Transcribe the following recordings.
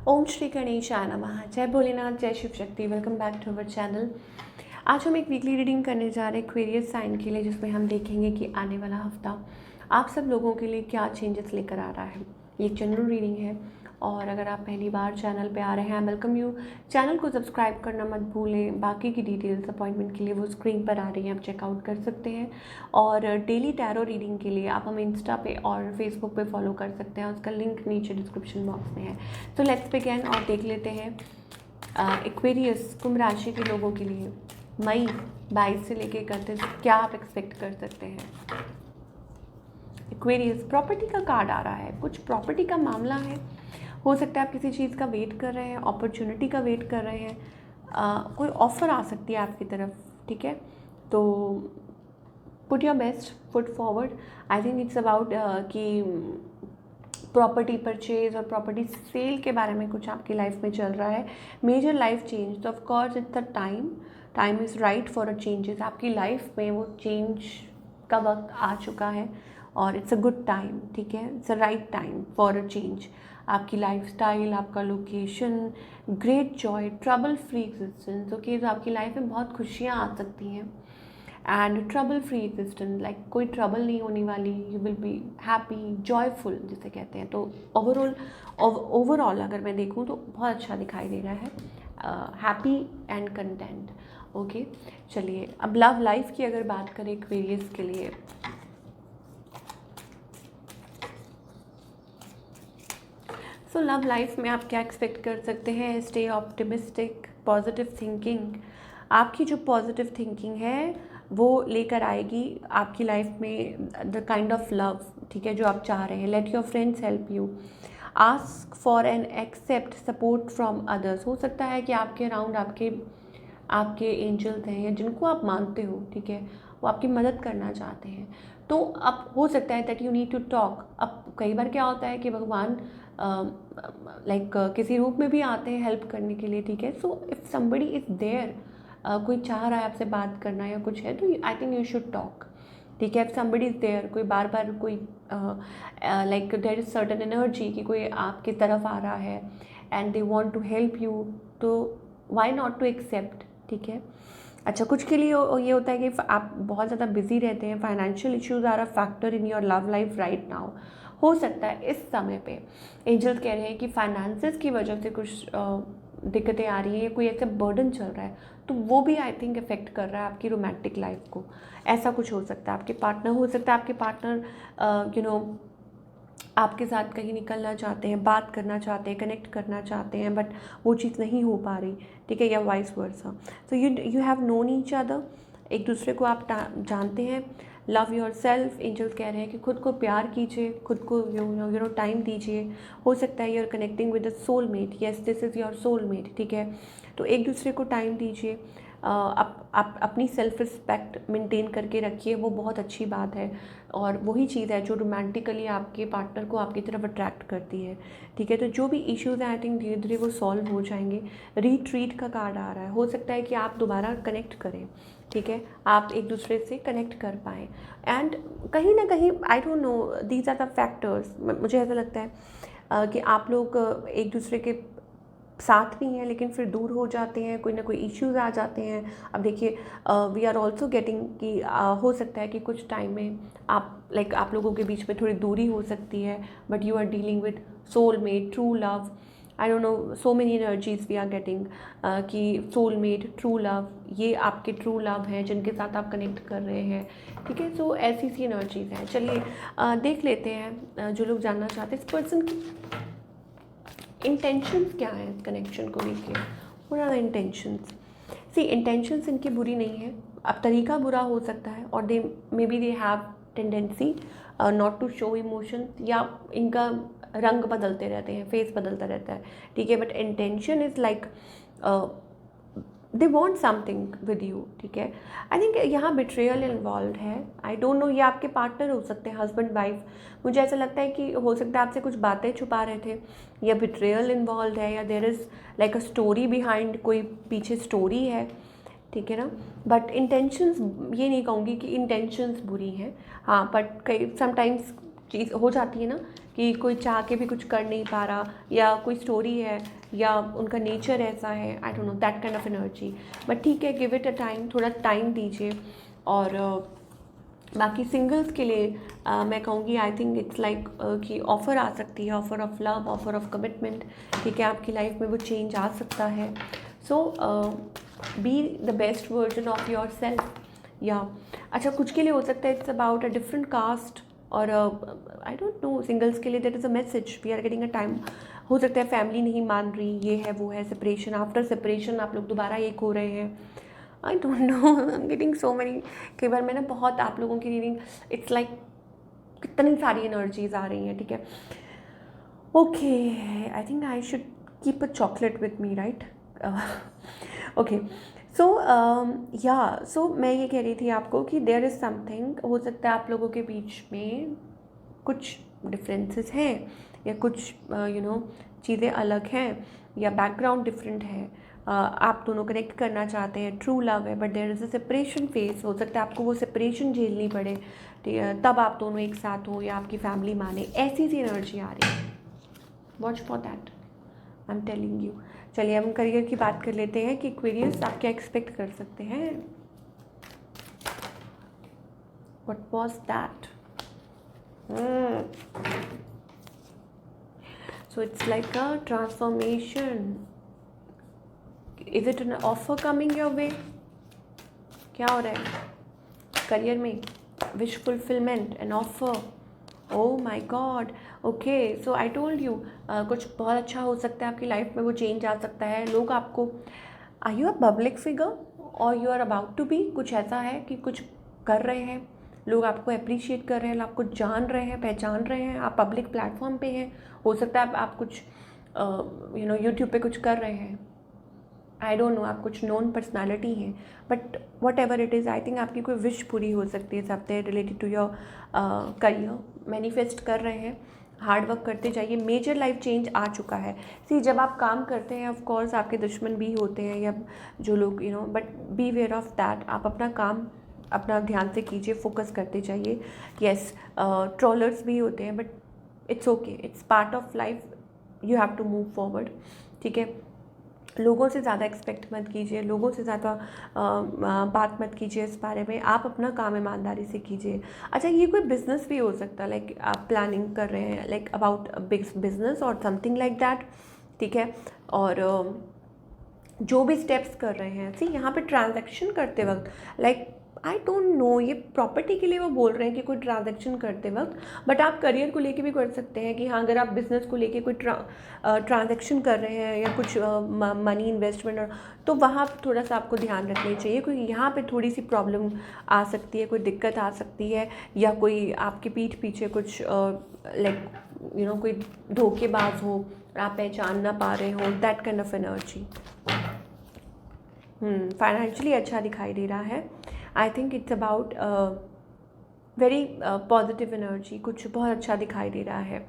ओम श्री गणेशाय नमः। जय भोलेनाथ, जय Shiv Shakti. Welcome back to our channel. आज हम एक वीकली रीडिंग करने जा रहे हैं एक्वेरियस साइन के लिए, जिसमें हम देखेंगे कि आने वाला हफ्ता आप सब लोगों के लिए क्या चेंजेस लेकर आ रहा है। ये एक जनरल रीडिंग है और अगर आप पहली बार चैनल पे आ रहे हैं, वेलकम यू। चैनल को सब्सक्राइब करना मत भूलें। बाकी की डिटेल्स अपॉइंटमेंट के लिए वो स्क्रीन पर आ रही हैं, आप चेकआउट कर सकते हैं। और डेली टैरो रीडिंग के लिए आप हमें इंस्टा पे और फेसबुक पे फॉलो कर सकते हैं, उसका लिंक नीचे डिस्क्रिप्शन बॉक्स में है। तो लेट्स बिगिन और देख लेते हैं एक्वेरियस कुंभ राशि के लोगों के लिए मई 22 से लेके 31 क्या आप एक्सपेक्ट कर सकते हैं। एक्वेरियस प्रॉपर्टी का कार्ड आ रहा है, कुछ प्रॉपर्टी का मामला है। हो सकता है आप किसी चीज़ का वेट कर रहे हैं, अपॉर्चुनिटी का वेट कर रहे हैं, कोई ऑफ़र आ सकती है आपकी तरफ, ठीक है। तो put your best foot forward. I think it's about कि प्रॉपर्टी परचेज और प्रॉपर्टी सेल के बारे में कुछ आपकी लाइफ में चल रहा है, मेजर लाइफ चेंज। तो of course it's the time is right for a changes. आपकी लाइफ में वो चेंज का वक्त आ चुका है और इट्स अ गुड टाइम, ठीक है। It's a right time for a change. आपकी लाइफस्टाइल, आपका location, great Joy, trouble free existence. Okay, तो आपकी लाइफ में बहुत खुशियाँ आ सकती हैं and trouble free existence, like कोई ट्रबल नहीं होने वाली। You will be happy, joyful जिसे कहते हैं। तो ओवरऑल अगर मैं देखूँ तो बहुत अच्छा दिखाई दे रहा है, हैप्पी एंड कंटेंट। ओके, चलिए अब लव लाइफ की अगर बात करें एक्वेरियस के लिए, सो लव लाइफ में आप क्या एक्सपेक्ट कर सकते हैं। Stay optimistic, positive thinking. आपकी जो पॉजिटिव थिंकिंग है वो लेकर आएगी आपकी लाइफ में द काइंड ऑफ लव, ठीक है, जो आप चाह रहे हैं। Let your friends help you. Ask for an accept support from others. हो सकता है कि आपके अराउंड आपके एंजल्स हैं या जिनको आप मानते हो, ठीक है, वो आपकी मदद करना चाहते हैं। तो अब हो सकता है that you need to talk. अब कई बार क्या होता है कि भगवान किसी रूप में भी आते हैं हेल्प करने के लिए, ठीक है। So if somebody is there, कोई चाह रहा है आपसे बात करना या कुछ है, तो I think you should talk, ठीक है। इफ समबडी इज़ देयर, कोई बार बार कोई like there is certain energy कि कोई आपकी तरफ आ रहा है and they want to help you, तो व्हाई नॉट टू एक्सेप्ट, ठीक है। अच्छा, कुछ के लिए ये होता है कि आप बहुत ज़्यादा बिजी रहते हैं, financial issues are a factor in your love life right now. हो सकता है इस समय पे एंजल्स कह रहे हैं कि फाइनेंसेस की वजह से कुछ दिक्कतें आ रही हैं या कोई ऐसा बर्डन चल रहा है, तो वो भी आई थिंक इफ़ेक्ट कर रहा है आपकी रोमांटिक लाइफ को। ऐसा कुछ हो सकता है। आपके पार्टनर, हो सकता है आपके पार्टनर यू नो आपके साथ कहीं निकलना चाहते हैं, बात करना चाहते हैं, कनेक्ट करना चाहते हैं, बट वो चीज़ नहीं हो पा रही, ठीक है, या वाइस वर्सा। तो you have known each other, एक दूसरे को आप जानते हैं। लव योर सेल्फ, एंजल्स कह रहे हैं कि खुद को प्यार कीजिए, खुद को यू नो टाइम दीजिए। हो सकता है you are connecting with the soulmate, yes this is your soulmate, ठीक है। तो एक दूसरे को टाइम दीजिए, आप अपनी सेल्फ रिस्पेक्ट मेंटेन करके रखिए, वो बहुत अच्छी बात है। और वही चीज़ है जो रोमांटिकली आपके पार्टनर को आपकी तरफ अट्रैक्ट करती है, ठीक है। तो जो भी इश्यूज़ हैं आई थिंक धीरे धीरे वो सॉल्व हो जाएंगे। रीट्रीट का कार्ड आ रहा है, हो सकता है कि आप दोबारा कनेक्ट करें, ठीक है, आप एक दूसरे से कनेक्ट कर पाएँ। एंड कहीं ना कहीं I don't know, these are the factors. मुझे ऐसा लगता है कि आप लोग एक दूसरे के साथ भी हैं लेकिन फिर दूर हो जाते हैं, कोई ना कोई इश्यूज़ आ जाते हैं। अब देखिए, वी आर ऑल्सो गेटिंग कि हो सकता है कि कुछ टाइम में आप लोगों के बीच में थोड़ी दूरी हो सकती है, but you are dealing with soulmate, true love. I don't know, so many energies we are getting कि सोलमेट, ट्रू लव, ये आपके ट्रू लव हैं जिनके साथ आप कनेक्ट कर रहे हैं, ठीक है। सो ऐसी सी एनर्जीज हैं। चलिए देख लेते हैं जो लोग जानना चाहते हैं इस पर्सन की इंटेंशंस क्या है इस कनेक्शन को लेके। What are the intentions. See, intentions इनकी बुरी नहीं है, अब तरीका बुरा हो सकता है और maybe they have tendency not to show emotions, या इनका रंग बदलते रहते हैं, फेस बदलता रहता है, ठीक है। But intention is like they want something with you, ठीक है। आई थिंक यहाँ बिट्रेयल इन्वॉल्व है। आई डोंट नो, ये आपके पार्टनर हो सकते हैं, हस्बैंड वाइफ। मुझे ऐसा लगता है कि हो सकता है आपसे कुछ बातें छुपा रहे थे, या बिट्रेयल इन्वॉल्व है, या there is like a story behind, कोई पीछे स्टोरी है, ठीक है ना। बट इंटेंशंस, ये नहीं कहूँगी कि इंटेंशंस बुरी हैं, हाँ, बट कई समटाइम्स चीज़ हो जाती है ना कि कोई चाह के भी कुछ कर नहीं पा रहा, या कोई स्टोरी है, या उनका नेचर ऐसा है, आई don't no, that kind of energy. But ठीक है, गिव इट अ टाइम, थोड़ा टाइम दीजिए। और बाकी सिंगल्स के लिए मैं कहूँगी, आई थिंक इट्स लाइक कि ऑफ़र आ सकती है, offer of love, offer of commitment, ठीक है, आपकी लाइफ में वो चेंज आ सकता है। So be the best version of yourself. या अच्छा, कुछ के लिए हो सकता है it's about a different caste, और आई डोंट नो, सिंगल्स के लिए that is a message, we are getting a time. हो सकता है फैमिली नहीं मान रही, ये है वो है, सेपरेशन, आफ्टर सेपरेशन आप लोग दोबारा एक हो रहे हैं। आई don't no, I am getting so many. कई बार मैं ना बहुत आप लोगों की रीडिंग, इट्स लाइक कितनी सारी एनर्जीज आ रही हैं, ठीक है। Okay, I think I should keep a chocolate with me, right? Okay, so so मैं ये कह रही थी आपको कि देयर इज़ समथिंग, हो सकता है आप लोगों के बीच में कुछ डिफरेंसेस हैं, या कुछ चीज़ें अलग हैं, या बैकग्राउंड डिफरेंट है। आप दोनों कनेक्ट करना चाहते हैं, ट्रू लव है, but there is a separation face. हो सकता है आपको वो सेपरेशन झेलनी पड़े, तब आप दोनों एक साथ हो, या आपकी फैमिली माने, ऐसी सी एनर्जी आ रही है। Watch for that, I am telling you. चलिए हम करियर की बात कर लेते हैं कि एक्वेरियस आप क्या एक्सपेक्ट कर सकते हैं। What was that? So it's like a transformation. Is it an offer coming your way? क्या हो रहा है करियर में? Wish fulfilment, an offer, oh my God. Okay, so I told you, कुछ बहुत अच्छा हो सकता है आपकी लाइफ में, वो चेंज आ सकता है। लोग आपको, are you a public figure और you are about to be, कुछ ऐसा है कि कुछ कर रहे हैं, लोग आपको अप्रिशिएट कर रहे हैं, आपको जान रहे हैं, पहचान रहे हैं, आप पब्लिक प्लेटफॉर्म पे हैं। हो सकता है आप कुछ यूट्यूब पे कुछ कर रहे हैं, आई डोंट नो, आप कुछ नोन पर्सनालिटी हैं, but whatever it is, I think आपकी कोई विश पूरी हो सकती है इस हफ्ते related to your career. Manifest कर रहे हैं, हार्ड वर्क करते जाइए, मेजर लाइफ चेंज आ चुका है। सी, जब आप काम करते हैं, ऑफ कोर्स आपके दुश्मन भी होते हैं, या जो लोग but beware of that. आप अपना काम अपना ध्यान से कीजिए, फोकस करते जाइए। येस, ट्रोलर्स भी होते हैं, but it's okay, it's part of life, you have to move forward, ठीक है। लोगों से ज़्यादा एक्सपेक्ट मत कीजिए, लोगों से ज़्यादा बात मत कीजिए इस बारे में, आप अपना काम ईमानदारी से कीजिए। अच्छा, ये कोई बिजनेस भी हो सकता है, लाइक आप प्लानिंग कर रहे हैं, लाइक अबाउट बिजनेस और समथिंग लाइक दैट, ठीक है। और जो भी स्टेप्स कर रहे हैं, सी यहाँ पे ट्रांजैक्शन करते वक्त, लाइक आई डोंट नो, ये प्रॉपर्टी के लिए वो बोल रहे हैं कि कोई ट्रांजैक्शन करते वक्त, बट आप करियर को लेके भी कर सकते हैं कि हाँ, अगर आप बिज़नेस को लेके कोई ट्रांजैक्शन कर रहे हैं, या कुछ मनी इन्वेस्टमेंट, तो वहाँ थोड़ा सा आपको ध्यान रखनी चाहिए, क्योंकि यहाँ पे थोड़ी सी प्रॉब्लम आ सकती है, कोई दिक्कत आ सकती है, या कोई आपकी पीठ पीछे कुछ लाइक कोई धोखेबाज हो, आप पहचान ना पा रहे हो, that kind of energy. Financially अच्छा दिखाई दे रहा है। I think it's about very positive energy, कुछ बहुत अच्छा दिखाई दे रहा है।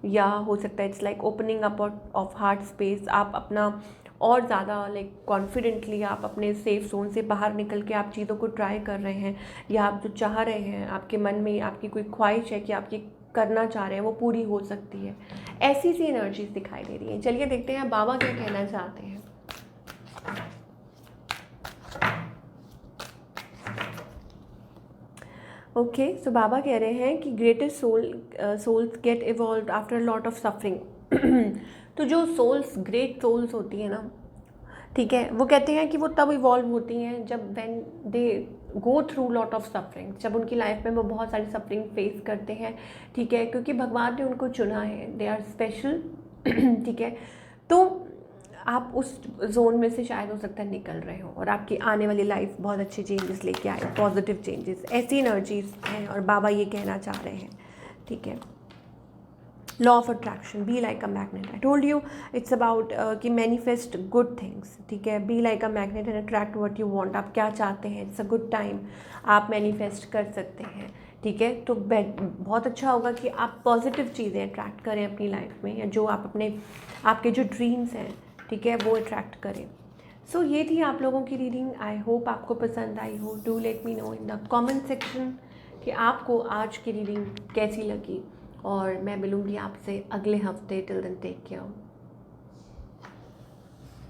या हो सकता है it's like opening up of heart space, आप अपना और ज़्यादा लाइक कॉन्फिडेंटली आप अपने सेफ जोन से बाहर निकल के आप चीज़ों को ट्राई कर रहे हैं, या आप जो चाह रहे हैं, आपके मन में आपकी कोई ख्वाहिश है कि आप ये करना चाह रहे हैं, वो पूरी हो सकती है। ऐसी सी एनर्जीज दिखाई दे रही हैं। चलिए देखते हैं बाबा क्या कहना चाहते हैं। ओके, सो बाबा कह रहे हैं कि greatest souls get evolve after lot of suffering. तो जो सोल्स, ग्रेट सोल्स होती हैं ना, ठीक है, वो कहते हैं कि वो तब इवॉल्व होती हैं जब when they go through lot of suffering, जब उनकी लाइफ में वो बहुत सारी सफरिंग फेस करते हैं, ठीक है, क्योंकि भगवान ने उनको चुना है, दे आर स्पेशल, ठीक है। तो आप उस जोन में से शायद हो सकता है निकल रहे हो, और आपकी आने वाली लाइफ बहुत अच्छे चेंजेस लेके आए, पॉजिटिव चेंजेस, ऐसी एनर्जीज हैं, और बाबा ये कहना चाह रहे हैं, ठीक है। Law of attraction, be like a magnet, I told you it's about कि मैनिफेस्ट गुड थिंग्स, ठीक है। Be like a magnet and attract what you want, आप क्या चाहते हैं, इट्स अ गुड टाइम, आप मैनिफेस्ट कर सकते हैं, ठीक है। तो बहुत अच्छा होगा कि आप पॉजिटिव चीज़ें अट्रैक्ट करें अपनी लाइफ में, या जो आप अपने आपके जो ड्रीम्स हैं, ठीक है, वो अट्रैक्ट करें। सो ये थी आप लोगों की रीडिंग। आई होप आपको पसंद आई हो। Do let me know in the comment section कि आपको आज की रीडिंग कैसी लगी। और मैं मिलूँगी आपसे अगले हफ्ते। Till then take care.